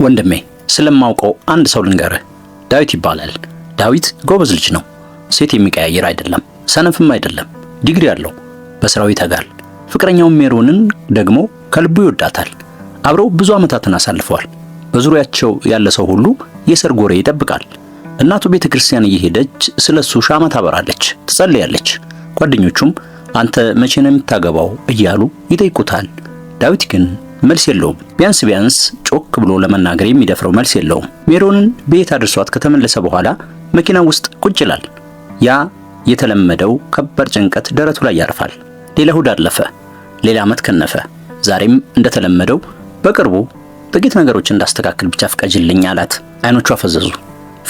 ወንድሜ ስለማውቀው አንድ ሰው ልንገርህ። ዳዊት ይባላል። ዳዊት ጎበዝ ልጅ ነው። ሴት የሚቀያየር አይደለም፣ ሰነፍም አይደለም። ዲግሪ አለው፣ በስራው ይተጋል። ፍቅረኛው ሜሮንን ደግሞ ከልቡ ይወዳታል። አብረው ብዙ ዓመታትን አሳልፈዋል። በዙሪያቸው ያለ ሰው ሁሉ የሰርግ ወሬ ይጠብቃል። እናቱ ቤተክርስቲያን እየሄደች ስለሱ ሻማ ታበራለች፣ ትጸልያለች። ጓደኞቹም አንተ መቼ ነው የምታገባው እያሉ ይጠይቁታል። ዳዊት ግን መልስ የለውም። ቢያንስ ጮክ ብሎ ለመናገር የሚደፍረው መልስ የለውም። ሜሮንን ቤት አድርሷት ከተመለሰ በኋላ መኪና ውስጥ ቁጭ ይላል። ያ የተለመደው ከባድ ጭንቀት ደረቱ ላይ ያርፋል። ሌላ እሁድ አለፈ፣ ሌላ ዓመት ከነፈ። ዛሬም እንደተለመደው በቅርቡ ጥቂት ነገሮች እንዳስተካክል ብቻ ፍቀጅልኝ አላት። አይኖቿ ፈዘዙ።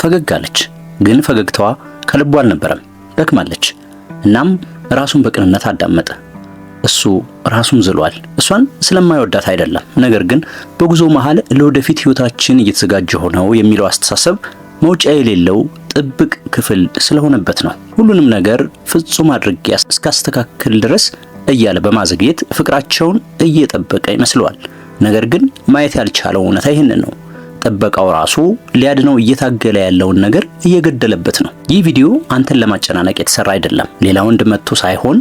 ፈገግ አለች፣ ግን ፈገግታዋ ከልቡ አልነበረም። ደክማለች። እናም ራሱን በቅንነት አዳመጠ። እሱ ራሱን ዝሏል። እሷን ስለማይወዳት አይደለም፣ ነገር ግን በጉዞ መሃል ለወደፊት ህይወታችን እየተዘጋጀ ሆነው የሚለው አስተሳሰብ መውጫ የሌለው ጥብቅ ክፍል ስለሆነበት ነው። ሁሉንም ነገር ፍጹም አድርጌ እስካስተካክል ድረስ እያለ በማዘግየት ፍቅራቸውን እየጠበቀ ይመስለዋል። ነገር ግን ማየት ያልቻለው እውነታ ይህንን ነው። ጥበቃው ራሱ ሊያድነው እየታገለ ያለውን ነገር እየገደለበት ነው። ይህ ቪዲዮ አንተን ለማጨናነቅ የተሰራ አይደለም። ሌላ ወንድ መጥቶ ሳይሆን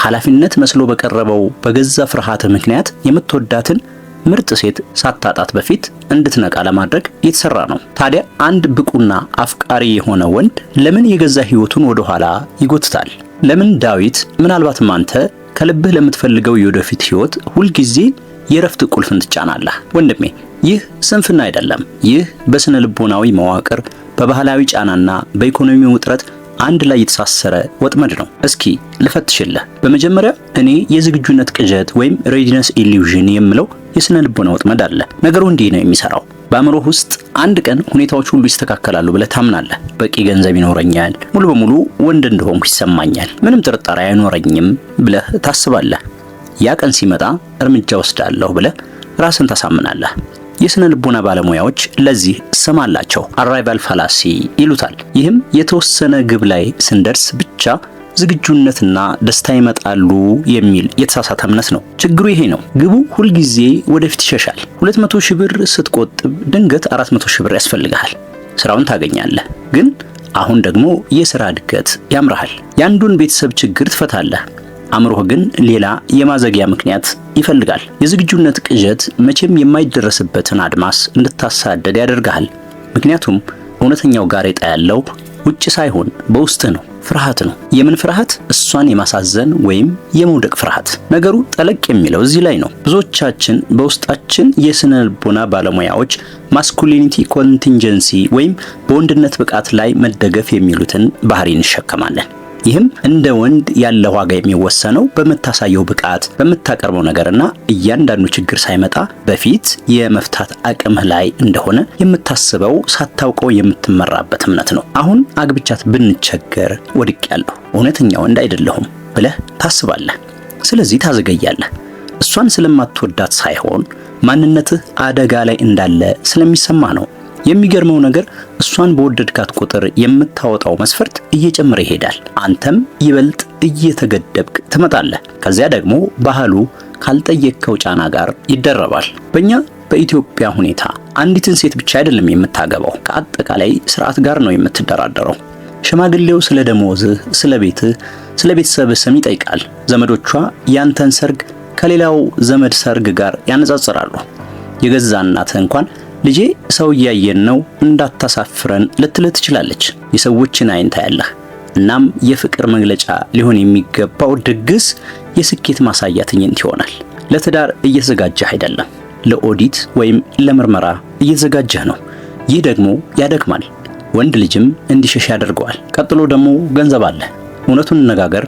ኃላፊነት መስሎ በቀረበው በገዛ ፍርሃት ምክንያት የምትወዳትን ምርጥ ሴት ሳታጣት በፊት እንድትነቃ ለማድረግ የተሰራ ነው። ታዲያ አንድ ብቁና አፍቃሪ የሆነ ወንድ ለምን የገዛ ህይወቱን ወደ ኋላ ይጎትታል? ለምን ዳዊት ምናልባትም አንተ ከልብህ ለምትፈልገው የወደፊት ህይወት ሁልጊዜ የረፍት ቁልፍን ትጫናለህ? ወንድሜ ይህ ስንፍና አይደለም። ይህ በስነ ልቦናዊ መዋቅር፣ በባህላዊ ጫናና በኢኮኖሚ ውጥረት አንድ ላይ የተሳሰረ ወጥመድ ነው። እስኪ ልፈትሽልህ። በመጀመሪያ እኔ የዝግጁነት ቅዠት ወይም ሬዲነስ ኢሉዥን የምለው የስነ ልቦና ወጥመድ አለ። ነገሩ እንዲህ ነው የሚሰራው። በአእምሮህ ውስጥ አንድ ቀን ሁኔታዎች ሁሉ ይስተካከላሉ ብለህ ታምናለህ። በቂ ገንዘብ ይኖረኛል፣ ሙሉ በሙሉ ወንድ እንደሆንኩ ይሰማኛል፣ ምንም ጥርጣሬ አይኖረኝም ብለህ ታስባለህ። ያ ቀን ሲመጣ እርምጃ ወስዳለሁ ብለህ ራስን ታሳምናለህ። የስነ ልቦና ባለሙያዎች ለዚህ ስም አላቸው፣ አራይቫል ፋላሲ ይሉታል። ይህም የተወሰነ ግብ ላይ ስንደርስ ብቻ ዝግጁነትና ደስታ ይመጣሉ የሚል የተሳሳተ እምነት ነው። ችግሩ ይሄ ነው። ግቡ ሁልጊዜ ወደፊት ይሸሻል። 200 ሺህ ብር ስትቆጥብ ድንገት 400 ሺህ ብር ያስፈልግሃል። ስራውን ታገኛለህ፣ ግን አሁን ደግሞ የሥራ እድገት ያምራሃል። ያንዱን ቤተሰብ ችግር ትፈታለህ። አእምሮህ ግን ሌላ የማዘግያ ምክንያት ይፈልጋል። የዝግጁነት ቅዠት መቼም የማይደረስበትን አድማስ እንድታሳደድ ያደርጋል። ምክንያቱም እውነተኛው ጋሬጣ ያለው ውጭ ሳይሆን በውስጥ ነው። ፍርሃት ነው። የምን ፍርሃት? እሷን የማሳዘን ወይም የመውደቅ ፍርሃት። ነገሩ ጠለቅ የሚለው እዚህ ላይ ነው። ብዙዎቻችን በውስጣችን የስነ ልቦና ባለሙያዎች ማስኩሊኒቲ ኮንቲንጀንሲ ወይም በወንድነት ብቃት ላይ መደገፍ የሚሉትን ባህሪ እንሸከማለን። ይህም እንደ ወንድ ያለ ዋጋ የሚወሰነው በምታሳየው ብቃት፣ በምታቀርበው ነገርና እያንዳንዱ ችግር ሳይመጣ በፊት የመፍታት አቅምህ ላይ እንደሆነ የምታስበው ሳታውቀው የምትመራበት እምነት ነው። አሁን አግብቻት ብንቸገር ወድቄያለሁ፣ እውነተኛ ወንድ አይደለሁም ብለህ ታስባለህ። ስለዚህ ታዘገያለህ። እሷን ስለማትወዳት ሳይሆን ማንነትህ አደጋ ላይ እንዳለ ስለሚሰማ ነው። የሚገርመው ነገር እሷን በወደድካት ቁጥር የምታወጣው መስፈርት እየጨመረ ይሄዳል። አንተም ይበልጥ እየተገደብክ ትመጣለህ። ከዚያ ደግሞ ባህሉ ካልጠየቅከው ጫና ጋር ይደረባል። በእኛ በኢትዮጵያ ሁኔታ አንዲትን ሴት ብቻ አይደለም የምታገባው፣ ከአጠቃላይ ስርዓት ጋር ነው የምትደራደረው። ሽማግሌው ስለ ደሞዝህ፣ ስለ ቤትህ፣ ስለ ቤተሰብህ ስም ይጠይቃል። ዘመዶቿ ያንተን ሰርግ ከሌላው ዘመድ ሰርግ ጋር ያነጻጽራሉ። የገዛ እናትህ እንኳን ልጄ ሰው እያየን ነው እንዳታሳፍረን ልትልህ ትችላለች። የሰዎችን አይን ታያለህ። እናም የፍቅር መግለጫ ሊሆን የሚገባው ድግስ የስኬት ማሳያ ትዕይንት ይሆናል። ለትዳር እየተዘጋጀህ አይደለም፣ ለኦዲት ወይም ለምርመራ እየተዘጋጀህ ነው። ይህ ደግሞ ያደክማል፣ ወንድ ልጅም እንዲሸሽ ያደርገዋል። ቀጥሎ ደግሞ ገንዘብ አለ። እውነቱን እንነጋገር፣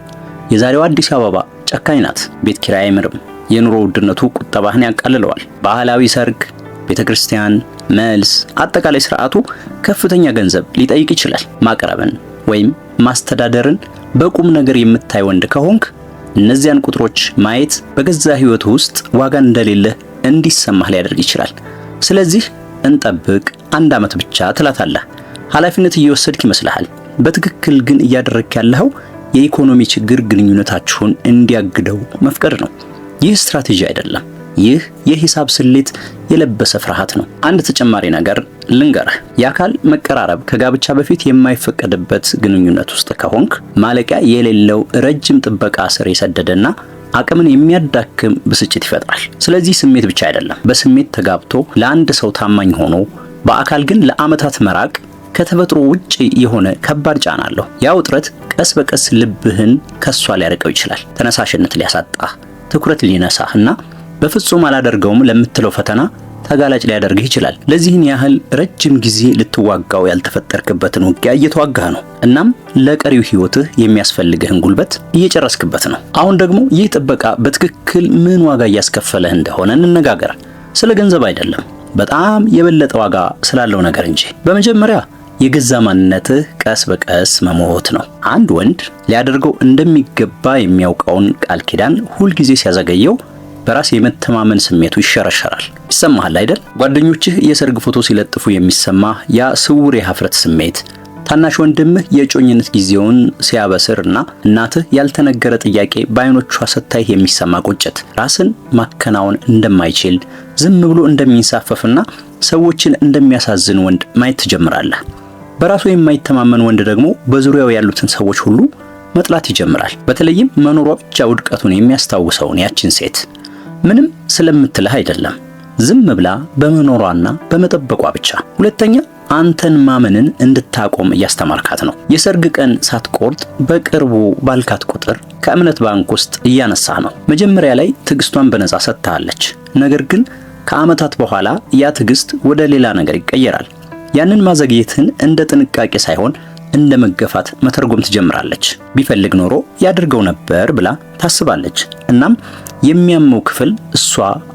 የዛሬው አዲስ አበባ ጨካኝ ናት። ቤት ኪራይ አይምርም። የኑሮ ውድነቱ ቁጠባህን ያቃልለዋል። ባህላዊ ሰርግ፣ ቤተክርስቲያን፣ መልስ፣ አጠቃላይ ስርዓቱ ከፍተኛ ገንዘብ ሊጠይቅ ይችላል። ማቅረብን ወይም ማስተዳደርን በቁም ነገር የምታይ ወንድ ከሆንክ እነዚያን ቁጥሮች ማየት በገዛ ህይወት ውስጥ ዋጋ እንደሌለህ እንዲሰማህ ሊያደርግ ይችላል። ስለዚህ እንጠብቅ፣ 1 ዓመት ብቻ ትላታለህ። ኃላፊነት እየወሰድክ ይመስልሃል። በትክክል ግን እያደረግክ ያለኸው የኢኮኖሚ ችግር ግንኙነታችሁን እንዲያግደው መፍቀድ ነው። ይህ ስትራቴጂ አይደለም። ይህ የሂሳብ ስሌት የለበሰ ፍርሃት ነው። አንድ ተጨማሪ ነገር ልንገርህ። የአካል መቀራረብ ከጋብቻ በፊት የማይፈቀድበት ግንኙነት ውስጥ ከሆንክ ማለቂያ የሌለው ረጅም ጥበቃ ስር የሰደደና አቅምን የሚያዳክም ብስጭት ይፈጥራል። ስለዚህ ስሜት ብቻ አይደለም፣ በስሜት ተጋብቶ ለአንድ ሰው ታማኝ ሆኖ በአካል ግን ለዓመታት መራቅ ከተፈጥሮ ውጪ የሆነ ከባድ ጫና አለው። ያ ውጥረት ቀስ በቀስ ልብህን ከሷ ሊያርቀው ይችላል። ተነሳሽነት ሊያሳጣህ፣ ትኩረት ሊነሳህና በፍጹም አላደርገውም ለምትለው ፈተና ተጋላጭ ሊያደርግህ ይችላል። ለዚህን ያህል ረጅም ጊዜ ልትዋጋው ያልተፈጠርክበትን ውጊያ እየተዋጋህ ነው። እናም ለቀሪው ህይወትህ የሚያስፈልግህን ጉልበት እየጨረስክበት ነው። አሁን ደግሞ ይህ ጥበቃ በትክክል ምን ዋጋ እያስከፈለህ እንደሆነ እንነጋገር። ስለ ገንዘብ አይደለም፣ በጣም የበለጠ ዋጋ ስላለው ነገር እንጂ። በመጀመሪያ የገዛ ማንነትህ ቀስ በቀስ መሞት ነው። አንድ ወንድ ሊያደርገው እንደሚገባ የሚያውቀውን ቃል ኪዳን ሁልጊዜ ሲያዘገየው በራስ የመተማመን ስሜቱ ይሸረሸራል። ይሰማሃል አይደል? ጓደኞችህ የሰርግ ፎቶ ሲለጥፉ የሚሰማህ ያ ስውር የሀፍረት ስሜት፣ ታናሽ ወንድምህ የጮኝነት ጊዜውን ሲያበስርና እናትህ ያልተነገረ ጥያቄ በአይኖቿ ስታይህ የሚሰማ ቁጭት፣ ራስን ማከናወን እንደማይችል ዝም ብሎ እንደሚንሳፈፍና ሰዎችን እንደሚያሳዝን ወንድ ማየት ትጀምራለህ። በራሱ የማይተማመን ወንድ ደግሞ በዙሪያው ያሉትን ሰዎች ሁሉ መጥላት ይጀምራል። በተለይም መኖሯ ብቻ ውድቀቱን የሚያስታውሰውን ያችን ሴት። ምንም ስለምትልህ አይደለም፣ ዝም ብላ በመኖሯና በመጠበቋ ብቻ። ሁለተኛ አንተን ማመንን እንድታቆም እያስተማርካት ነው። የሰርግ ቀን ሳትቆርጥ በቅርቡ ባልካት ቁጥር ከእምነት ባንክ ውስጥ እያነሳ ነው። መጀመሪያ ላይ ትዕግስቷን በነፃ ሰጥታለች። ነገር ግን ከዓመታት በኋላ ያ ትዕግስት ወደ ሌላ ነገር ይቀየራል። ያንን ማዘግየትን እንደ ጥንቃቄ ሳይሆን እንደ መገፋት መተርጎም ትጀምራለች። ቢፈልግ ኖሮ ያደርገው ነበር ብላ ታስባለች። እናም የሚያመው ክፍል እሷ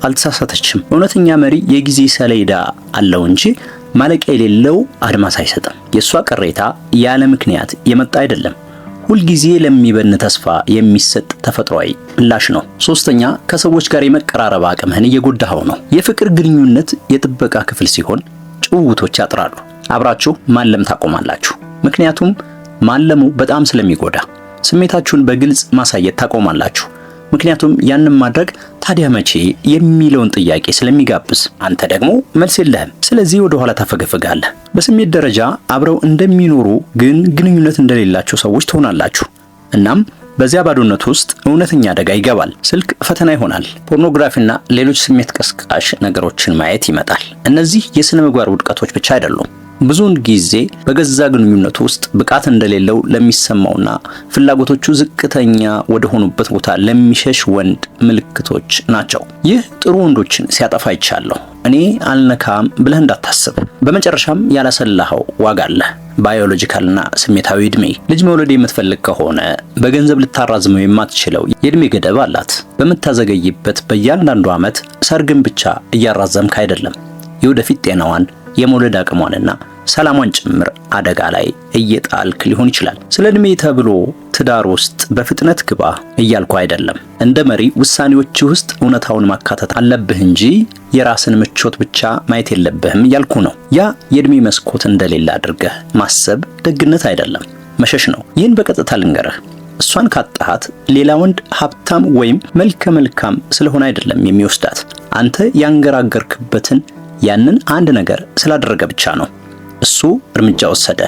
አልተሳሳተችም። እውነተኛ መሪ የጊዜ ሰሌዳ አለው እንጂ ማለቂያ የሌለው አድማስ አይሰጥም። የእሷ ቅሬታ ያለ ምክንያት የመጣ አይደለም፣ ሁልጊዜ ለሚበን ተስፋ የሚሰጥ ተፈጥሯዊ ምላሽ ነው። ሶስተኛ ከሰዎች ጋር የመቀራረብ አቅምህን እየጎዳኸው ነው። የፍቅር ግንኙነት የጥበቃ ክፍል ሲሆን ጭውውቶች ያጥራሉ። አብራችሁ ማለም ታቆማላችሁ። ምክንያቱም ማለሙ በጣም ስለሚጎዳ። ስሜታችሁን በግልጽ ማሳየት ታቆማላችሁ። ምክንያቱም ያንን ማድረግ ታዲያ መቼ የሚለውን ጥያቄ ስለሚጋብዝ። አንተ ደግሞ መልስ የለህም። ስለዚህ ወደ ኋላ ታፈገፍጋለህ። በስሜት ደረጃ አብረው እንደሚኖሩ ግን ግንኙነት እንደሌላቸው ሰዎች ትሆናላችሁ። እናም በዚያ ባዶነት ውስጥ እውነተኛ አደጋ ይገባል። ስልክ ፈተና ይሆናል። ፖርኖግራፊና ሌሎች ስሜት ቀስቃሽ ነገሮችን ማየት ይመጣል። እነዚህ የሥነ ምግባር ውድቀቶች ብቻ አይደሉም። ብዙውን ጊዜ በገዛ ግንኙነቱ ውስጥ ብቃት እንደሌለው ለሚሰማውና ፍላጎቶቹ ዝቅተኛ ወደ ሆኑበት ቦታ ለሚሸሽ ወንድ ምልክቶች ናቸው። ይህ ጥሩ ወንዶችን ሲያጠፋ ይቻለሁ። እኔ አልነካም ብለህ እንዳታስብ። በመጨረሻም ያላሰላኸው ዋጋ አለ። ባዮሎጂካልና ስሜታዊ እድሜ። ልጅ መውለድ የምትፈልግ ከሆነ በገንዘብ ልታራዝመው የማትችለው የእድሜ ገደብ አላት። በምታዘገይበት በእያንዳንዱ ዓመት ሰርግን ብቻ እያራዘምክ አይደለም፣ የወደፊት ጤናዋን የመውለድ አቅሟንና ሰላሟን ጭምር አደጋ ላይ እየጣልክ ሊሆን ይችላል። ስለ እድሜ ተብሎ ትዳር ውስጥ በፍጥነት ግባ እያልኩ አይደለም። እንደ መሪ ውሳኔዎች ውስጥ እውነታውን ማካተት አለብህ እንጂ የራስን ምቾት ብቻ ማየት የለብህም እያልኩ ነው። ያ የእድሜ መስኮት እንደሌለ አድርገህ ማሰብ ደግነት አይደለም፣ መሸሽ ነው። ይህን በቀጥታ ልንገርህ። እሷን ካጣሃት ሌላ ወንድ ሀብታም ወይም መልከ መልካም ስለሆነ አይደለም የሚወስዳት። አንተ ያንገራገርክበትን ያንን አንድ ነገር ስላደረገ ብቻ ነው። እሱ እርምጃ ወሰደ፣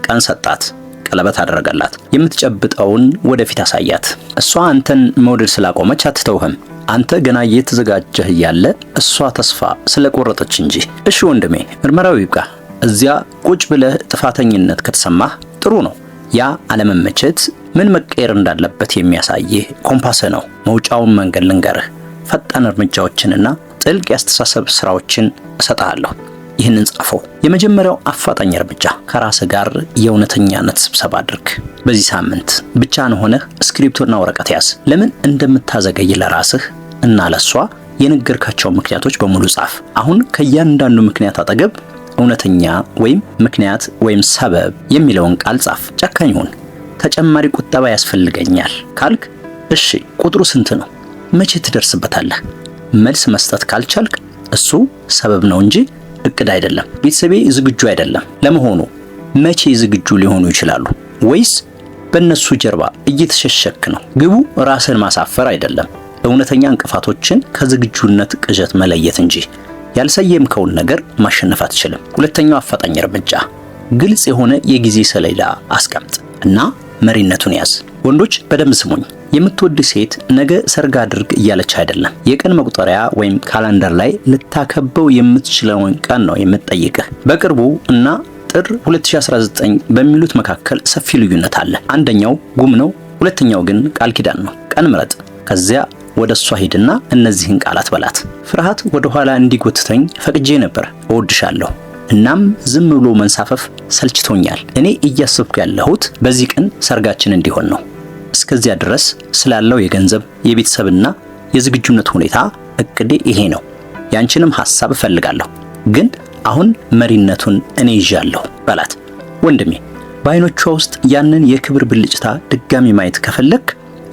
ቀን ሰጣት፣ ቀለበት አደረገላት፣ የምትጨብጠውን ወደፊት አሳያት። እሷ አንተን መውደድ ስላቆመች አትተውህም። አንተ ገና እየተዘጋጀህ እያለ እሷ ተስፋ ስለቆረጠች እንጂ። እሺ ወንድሜ፣ ምርመራው ይብቃ። እዚያ ቁጭ ብለህ ጥፋተኝነት ከተሰማህ ጥሩ ነው። ያ አለመመቸት ምን መቀየር እንዳለበት የሚያሳይህ ኮምፓስ ነው። መውጫውን መንገድ ልንገርህ። ፈጣን እርምጃዎችንና ጥልቅ የአስተሳሰብ ስራዎችን እሰጥሃለሁ። ይህንን ጻፈው። የመጀመሪያው አፋጣኝ እርምጃ ከራስህ ጋር የእውነተኛነት ስብሰባ አድርግ። በዚህ ሳምንት ብቻህን ሆነህ ስክሪፕቶና ወረቀት ያዝ። ለምን እንደምታዘገይ ለራስህ እና ለሷ የነገርካቸው ምክንያቶች በሙሉ ጻፍ። አሁን ከእያንዳንዱ ምክንያት አጠገብ እውነተኛ ወይም ምክንያት ወይም ሰበብ የሚለውን ቃል ጻፍ። ጨካኝ ሁን። ተጨማሪ ቁጠባ ያስፈልገኛል ካልክ እሺ፣ ቁጥሩ ስንት ነው? መቼ ትደርስበታለህ? መልስ መስጠት ካልቻልክ እሱ ሰበብ ነው እንጂ እቅድ አይደለም። ቤተሰቤ ዝግጁ አይደለም። ለመሆኑ መቼ ዝግጁ ሊሆኑ ይችላሉ? ወይስ በእነሱ ጀርባ እየተሸሸክ ነው? ግቡ ራስን ማሳፈር አይደለም፣ እውነተኛ እንቅፋቶችን ከዝግጁነት ቅዠት መለየት እንጂ ያልሰየምከውን ነገር ማሸነፍ አትችልም። ሁለተኛው አፋጣኝ እርምጃ፣ ግልጽ የሆነ የጊዜ ሰሌዳ አስቀምጥ እና መሪነቱን ያዝ። ወንዶች በደንብ ስሙኝ። የምትወድ ሴት ነገ ሰርግ አድርግ እያለች አይደለም። የቀን መቁጠሪያ ወይም ካላንደር ላይ ልታከበው የምትችለውን ቀን ነው የምትጠይቅህ። በቅርቡ እና ጥር 2019 በሚሉት መካከል ሰፊ ልዩነት አለ። አንደኛው ጉም ነው፣ ሁለተኛው ግን ቃል ኪዳን ነው። ቀን ምረጥ። ከዚያ ወደ እሷ ሂድና እነዚህን ቃላት በላት። ፍርሃት ወደ ኋላ እንዲጎትተኝ ፈቅጄ ነበር። እወድሻለሁ። እናም ዝም ብሎ መንሳፈፍ ሰልችቶኛል። እኔ እያሰብኩ ያለሁት በዚህ ቀን ሰርጋችን እንዲሆን ነው። እስከዚያ ድረስ ስላለው የገንዘብ የቤተሰብና የዝግጁነት ሁኔታ እቅዴ ይሄ ነው። ያንቺንም ሐሳብ እፈልጋለሁ፣ ግን አሁን መሪነቱን እኔ ይዣለሁ በላት። ወንድሜ፣ በዓይኖቿ ውስጥ ያንን የክብር ብልጭታ ድጋሚ ማየት ከፈለክ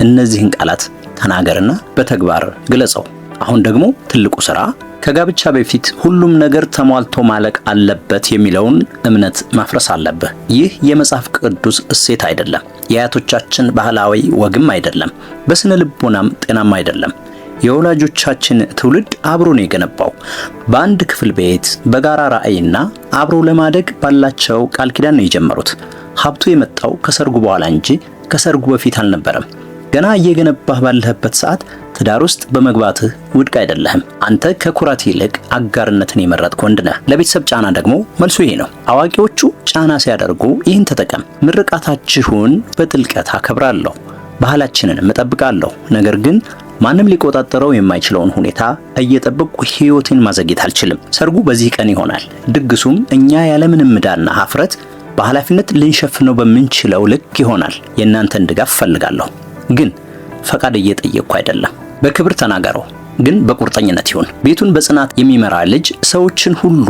እነዚህን ቃላት ተናገርና በተግባር ግለጸው። አሁን ደግሞ ትልቁ ሥራ ከጋብቻ በፊት ሁሉም ነገር ተሟልቶ ማለቅ አለበት የሚለውን እምነት ማፍረስ አለብህ። ይህ የመጽሐፍ ቅዱስ እሴት አይደለም። የአያቶቻችን ባህላዊ ወግም አይደለም። በስነ ልቦናም ጤናማ አይደለም። የወላጆቻችን ትውልድ አብሮ ነው የገነባው። በአንድ ክፍል ቤት በጋራ ራዕይና አብሮ ለማደግ ባላቸው ቃል ኪዳን ነው የጀመሩት። ሀብቱ የመጣው ከሰርጉ በኋላ እንጂ ከሰርጉ በፊት አልነበረም። ገና እየገነባህ ባለህበት ሰዓት ትዳር ውስጥ በመግባትህ ውድቅ አይደለህም። አንተ ከኩራት ይልቅ አጋርነትን የመረጥክ ወንድ ነህ። ለቤተሰብ ጫና ደግሞ መልሱ ይሄ ነው። አዋቂዎቹ ጫና ሲያደርጉ ይህን ተጠቀም። ምርቃታችሁን በጥልቀት አከብራለሁ፣ ባህላችንን እጠብቃለሁ፣ ነገር ግን ማንም ሊቆጣጠረው የማይችለውን ሁኔታ እየጠበቅኩ ሕይወቴን ማዘግየት አልችልም። ሰርጉ በዚህ ቀን ይሆናል። ድግሱም እኛ ያለምንም ዕዳና ሀፍረት በኃላፊነት ልንሸፍነው በምንችለው ልክ ይሆናል። የእናንተን ድጋፍ እፈልጋለሁ፣ ግን ፈቃድ እየጠየቅኩ አይደለም። በክብር ተናገረው፣ ግን በቁርጠኝነት ይሁን። ቤቱን በጽናት የሚመራ ልጅ ሰዎችን ሁሉ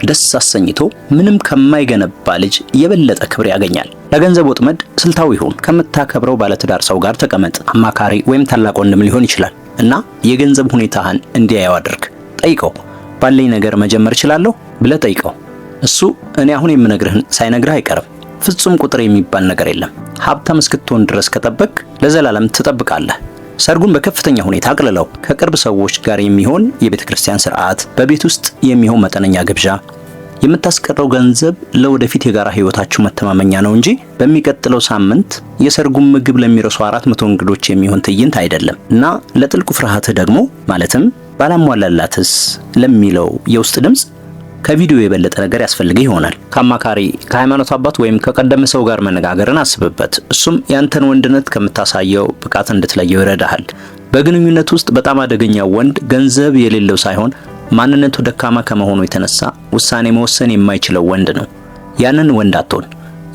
ደስ አሰኝቶ ምንም ከማይገነባ ልጅ የበለጠ ክብር ያገኛል። ለገንዘብ ወጥመድ ስልታዊ ይሁን። ከምታከብረው ባለትዳር ሰው ጋር ተቀመጥ። አማካሪ ወይም ታላቅ ወንድም ሊሆን ይችላል እና የገንዘብ ሁኔታህን እንዲያየው አድርግ። ጠይቀው። ባለኝ ነገር መጀመር እችላለሁ ብለህ ጠይቀው። እሱ እኔ አሁን የምነግርህን ሳይነግርህ አይቀርም። ፍጹም ቁጥር የሚባል ነገር የለም። ሀብታም እስክትሆን ድረስ ከጠበቅ ለዘላለም ትጠብቃለህ። ሰርጉን በከፍተኛ ሁኔታ አቅልለው። ከቅርብ ሰዎች ጋር የሚሆን የቤተ ክርስቲያን ስርዓት፣ በቤት ውስጥ የሚሆን መጠነኛ ግብዣ። የምታስቀረው ገንዘብ ለወደፊት የጋራ ህይወታችሁ መተማመኛ ነው እንጂ በሚቀጥለው ሳምንት የሰርጉን ምግብ ለሚረሱ 400 እንግዶች የሚሆን ትዕይንት አይደለም። እና ለጥልቁ ፍርሃትህ ደግሞ ማለትም ባላሟላላትስ ለሚለው የውስጥ ድምፅ ከቪዲዮ የበለጠ ነገር ያስፈልግህ ይሆናል። ከአማካሪ፣ ከሃይማኖት አባት ወይም ከቀደመ ሰው ጋር መነጋገርን አስብበት። እሱም ያንተን ወንድነት ከምታሳየው ብቃት እንድትለየው ይረዳሃል። በግንኙነት ውስጥ በጣም አደገኛው ወንድ ገንዘብ የሌለው ሳይሆን ማንነቱ ደካማ ከመሆኑ የተነሳ ውሳኔ መወሰን የማይችለው ወንድ ነው። ያንን ወንድ አትሆን።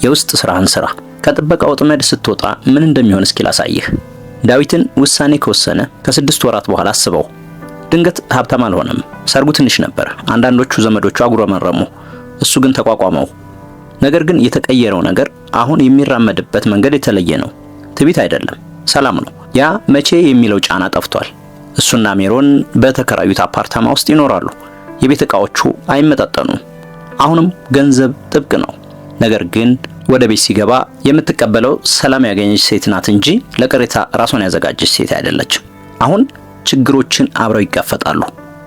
የውስጥ ስራህን ስራ። ከጥበቃ ወጥመድ ስትወጣ ምን እንደሚሆን እስኪ ላሳይህ። ዳዊትን ውሳኔ ከወሰነ ከ6 ወራት በኋላ አስበው። ድንገት ሀብታም አልሆነም። ሰርጉ ትንሽ ነበር። አንዳንዶቹ ዘመዶቹ አጉረመረሙ። እሱ ግን ተቋቋመው። ነገር ግን የተቀየረው ነገር አሁን የሚራመድበት መንገድ የተለየ ነው። ትዕቢት አይደለም፣ ሰላም ነው። ያ መቼ የሚለው ጫና ጠፍቷል። እሱና ሜሮን በተከራዩት አፓርታማ ውስጥ ይኖራሉ። የቤት ዕቃዎቹ አይመጣጠኑም። አሁንም ገንዘብ ጥብቅ ነው። ነገር ግን ወደ ቤት ሲገባ የምትቀበለው ሰላም ያገኘች ሴት ናት እንጂ ለቅሬታ ራሷን ያዘጋጀች ሴት አይደለችም። አሁን ችግሮችን አብረው ይጋፈጣሉ።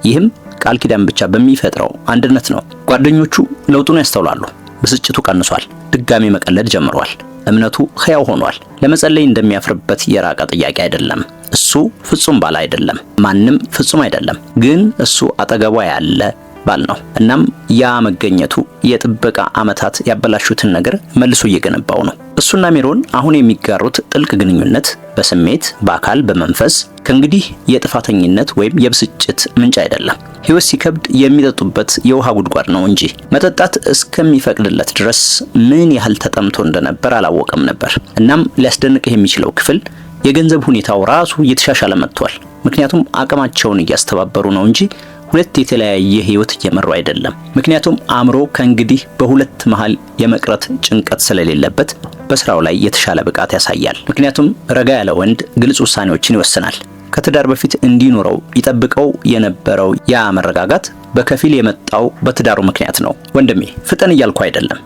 ይህም ቃል ኪዳን ብቻ በሚፈጥረው አንድነት ነው። ጓደኞቹ ለውጡን ያስተውላሉ። ብስጭቱ ቀንሷል። ድጋሚ መቀለድ ጀምሯል። እምነቱ ሕያው ሆኗል። ለመጸለይ እንደሚያፍርበት የራቀ ጥያቄ አይደለም። እሱ ፍጹም ባል አይደለም። ማንም ፍጹም አይደለም። ግን እሱ አጠገቧ ያለ ባል ነው። እናም ያ መገኘቱ የጥበቃ ዓመታት ያበላሹትን ነገር መልሶ እየገነባው ነው። እሱና ሜሮን አሁን የሚጋሩት ጥልቅ ግንኙነት በስሜት፣ በአካል፣ በመንፈስ ከእንግዲህ የጥፋተኝነት ወይም የብስጭት ምንጭ አይደለም። ሕይወት ሲከብድ የሚጠጡበት የውሃ ጉድጓድ ነው እንጂ። መጠጣት እስከሚፈቅድለት ድረስ ምን ያህል ተጠምቶ እንደነበር አላወቀም ነበር። እናም ሊያስደንቅህ የሚችለው ክፍል የገንዘብ ሁኔታው ራሱ እየተሻሻለ መጥቷል። ምክንያቱም አቅማቸውን እያስተባበሩ ነው እንጂ ሁለት የተለያየ ህይወት እየመሩ አይደለም። ምክንያቱም አእምሮ ከእንግዲህ በሁለት መሃል የመቅረት ጭንቀት ስለሌለበት በስራው ላይ የተሻለ ብቃት ያሳያል። ምክንያቱም ረጋ ያለ ወንድ ግልጽ ውሳኔዎችን ይወስናል። ከትዳር በፊት እንዲኖረው ይጠብቀው የነበረው ያ መረጋጋት በከፊል የመጣው በትዳሩ ምክንያት ነው። ወንድሜ ፍጠን እያልኩ አይደለም፣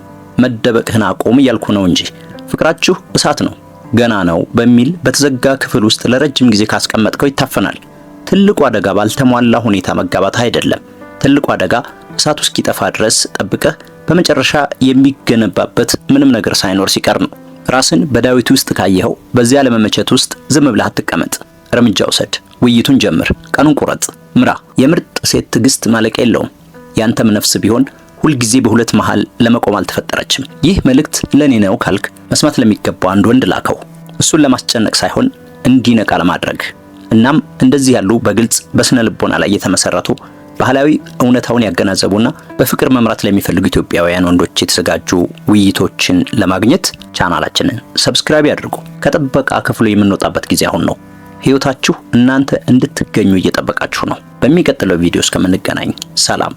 መደበቅህን አቁም እያልኩ ነው እንጂ። ፍቅራችሁ እሳት ነው። ገና ነው በሚል በተዘጋ ክፍል ውስጥ ለረጅም ጊዜ ካስቀመጥከው ይታፈናል። ትልቁ አደጋ ባልተሟላ ሁኔታ መጋባት አይደለም። ትልቁ አደጋ እሳቱ እስኪጠፋ ድረስ ጠብቀህ በመጨረሻ የሚገነባበት ምንም ነገር ሳይኖር ሲቀር ነው። ራስን በዳዊት ውስጥ ካየኸው በዚያ ለመመቸት ውስጥ ዝም ብለህ አትቀመጥ። እርምጃ ውሰድ። ውይይቱን ጀምር። ቀኑን ቁረጥ። ምራ። የምርጥ ሴት ትዕግስት ማለቂያ የለውም። ያንተም ነፍስ ቢሆን ሁልጊዜ በሁለት መሃል ለመቆም አልተፈጠረችም። ይህ መልእክት ለኔ ነው ካልክ መስማት ለሚገባው አንድ ወንድ ላከው። እሱን ለማስጨነቅ ሳይሆን እንዲነቃ ለማድረግ። እናም እንደዚህ ያሉ በግልጽ በስነ ልቦና ላይ የተመሰረቱ ባህላዊ እውነታውን ያገናዘቡና በፍቅር መምራት ለሚፈልጉ ኢትዮጵያውያን ወንዶች የተዘጋጁ ውይይቶችን ለማግኘት ቻናላችንን ሰብስክራይብ ያድርጉ። ከጥበቃ ክፍሉ የምንወጣበት ጊዜ አሁን ነው። ሕይወታችሁ እናንተ እንድትገኙ እየጠበቃችሁ ነው። በሚቀጥለው ቪዲዮ እስከምንገናኝ ሰላም።